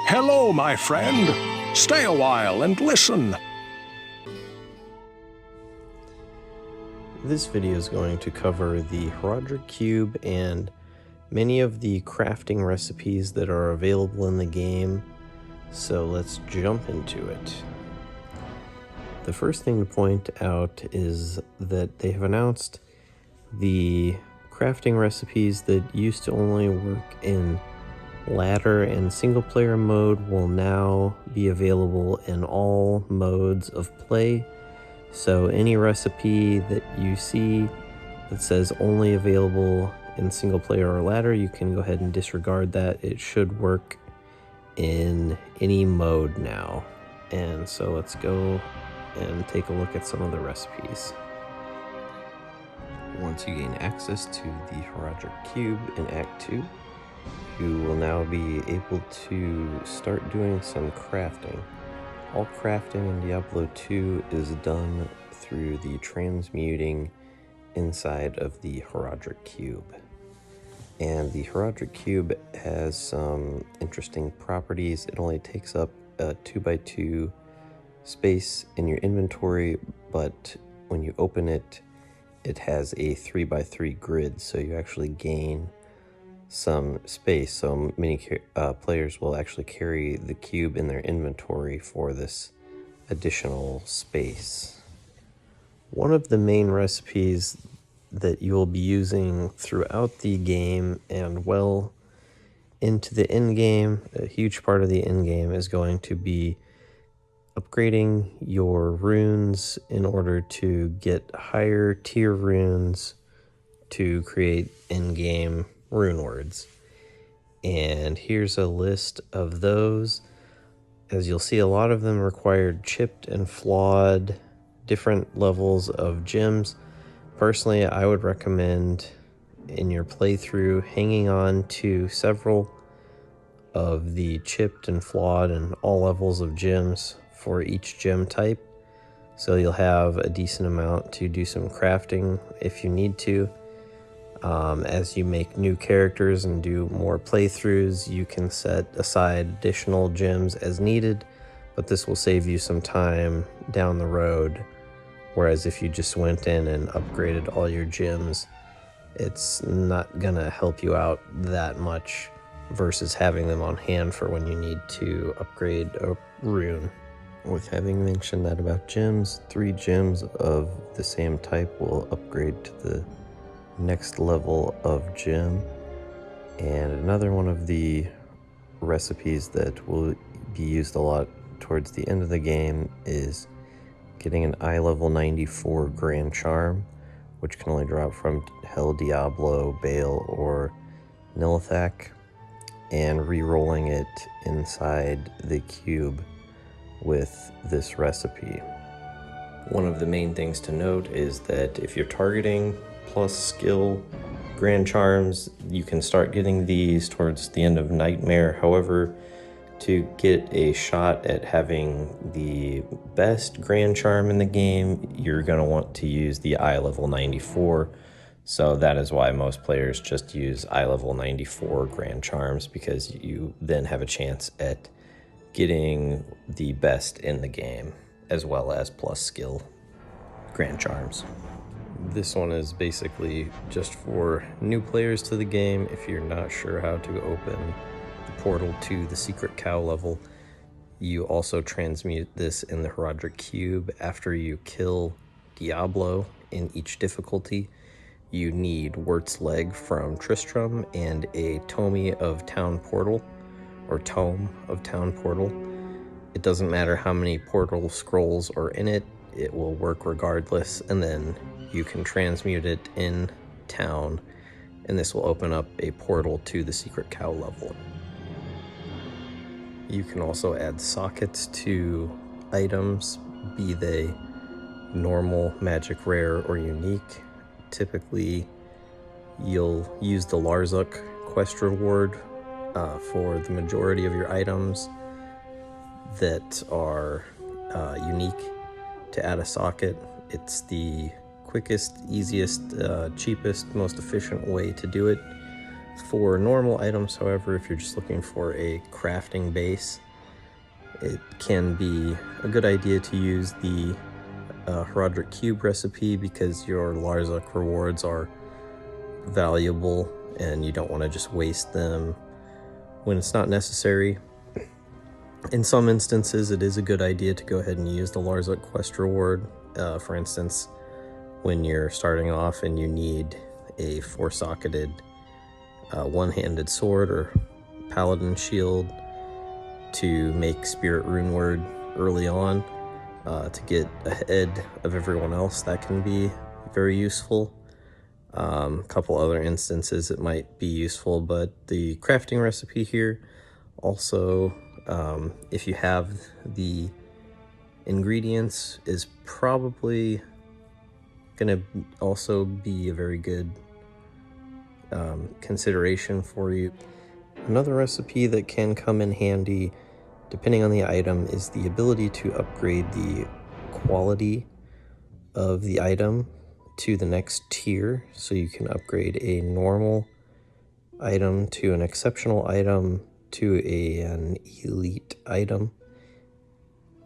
Hello, my friend. Stay a while and listen. This video is going to cover the Horadric cube and many of the crafting recipes that are available in the game, so let's jump into it. The first thing to point out is that they have announced the crafting recipes that used to only work in ladder and single player mode will now be available in all modes of play. So any recipe that you see that says only available in single player or ladder, you can go ahead and disregard that. It should work in any mode now. And so let's go and take a look at some of the recipes. Once you gain access to the Horadric cube in Act 2, you will now be able to start doing some crafting. All crafting in Diablo 2 is done through the transmuting inside of the Horadric cube. And the Horadric cube has some interesting properties. It only takes up a 2x2 space in your inventory, but when you open it, it has a 3x3 grid, so you actually gain some space. So many players will actually carry the cube in their inventory for this additional space. One of the main recipes that you will be using throughout the game and well into the end game, a huge part of the end game is going to be upgrading your runes in order to get higher tier runes to create in-game rune words. And here's a list of those. As you'll see, a lot of them required chipped and flawed different levels of gems. Personally, I would recommend in your playthrough hanging on to several of the chipped and flawed and all levels of gems for each gem type, so you'll have a decent amount to do some crafting if you need to. As you make new characters and do more playthroughs, you can set aside additional gems as needed, but this will save you some time down the road, whereas if you just went in and upgraded all your gems, it's not gonna help you out that much versus having them on hand for when you need to upgrade a rune. With having mentioned that about gems, 3 gems of the same type will upgrade to the next level of gem. And another one of the recipes that will be used a lot towards the end of the game is getting an eye level 94 Grand Charm, which can only drop from Hell, Diablo, Bale, or Nilithak, and re-rolling it inside the cube with this recipe. One of the main things to note is that if you're targeting plus skill Grand Charms, you can start getting these towards the end of Nightmare. However, to get a shot at having the best Grand Charm in the game, you're going to want to use the eye level 94. So that is why most players just use eye level 94 Grand Charms, because you then have a chance at getting the best in the game, as well as plus skill Grand Charms. This one is basically just for new players to the game. If you're not sure how to open the portal to the secret cow level, you also transmute this in the Horadric cube after you kill Diablo in each difficulty. You need Wirt's Leg from Tristram and a Tome of Town Portal. It doesn't matter how many portal scrolls are in it, it will work regardless, and then you can transmute it in town, and this will open up a portal to the secret cow level. You can also add sockets to items, be they normal, magic, rare, or unique. Typically, you'll use the Larzuk quest reward for the majority of your items that are unique to add a socket. It's the quickest, easiest, cheapest, most efficient way to do it. For normal items, however, if you're just looking for a crafting base, it can be a good idea to use the Horadric cube recipe, because your Larzuk rewards are valuable and you don't want to just waste them when it's not necessary. In some instances, it is a good idea to go ahead and use the Larzuk quest reward. For instance, when you're starting off and you need a 4-socketed one-handed sword or paladin shield to make Spirit Rune Word early on to get ahead of everyone else, that can be very useful. A couple other instances it might be useful, but the crafting recipe here also, if you have the ingredients, is probably gonna also be a very good consideration for you. Another recipe that can come in handy depending on the item is the ability to upgrade the quality of the item to the next tier. So you can upgrade a normal item to an exceptional item to an elite item,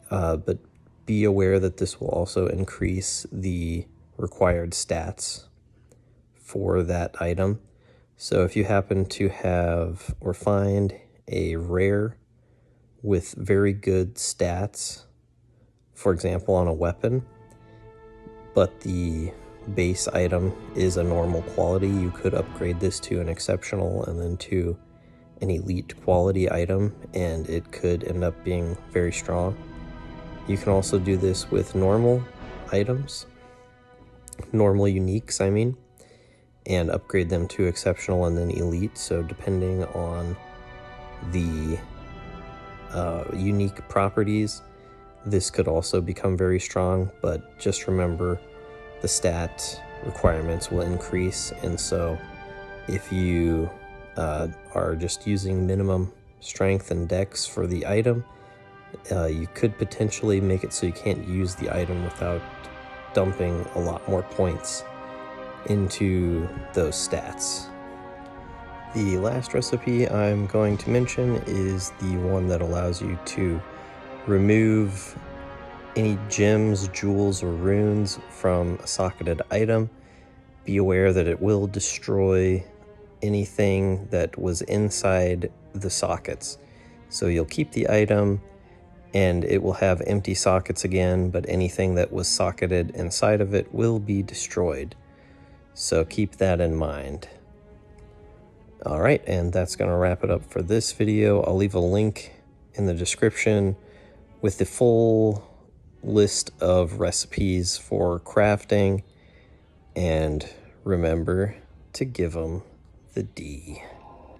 but be aware that this will also increase the required stats for that item. So if you happen to have or find a rare with very good stats, for example on a weapon, but the base item is a normal quality, you could upgrade this to an exceptional and then to an elite quality item, and it could end up being very strong. You can also do this with normal items, normal uniques I mean, and upgrade them to exceptional and then elite. So depending on the unique properties, this could also become very strong, but just remember the stat requirements will increase, and so if you are just using minimum strength and dex for the item, you could potentially make it so you can't use the item without dumping a lot more points into those stats. The last recipe I'm going to mention is the one that allows you to remove any gems, jewels, or runes from a socketed item. Be aware that it will destroy anything that was inside the sockets. So you'll keep the item and it will have empty sockets again, but anything that was socketed inside of it will be destroyed. So keep that in mind. Alright, and that's going to wrap it up for this video. I'll leave a link in the description with the full list of recipes for crafting, and remember to give them the D.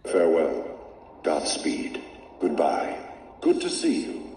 Farewell. Godspeed. Goodbye. Good to see you.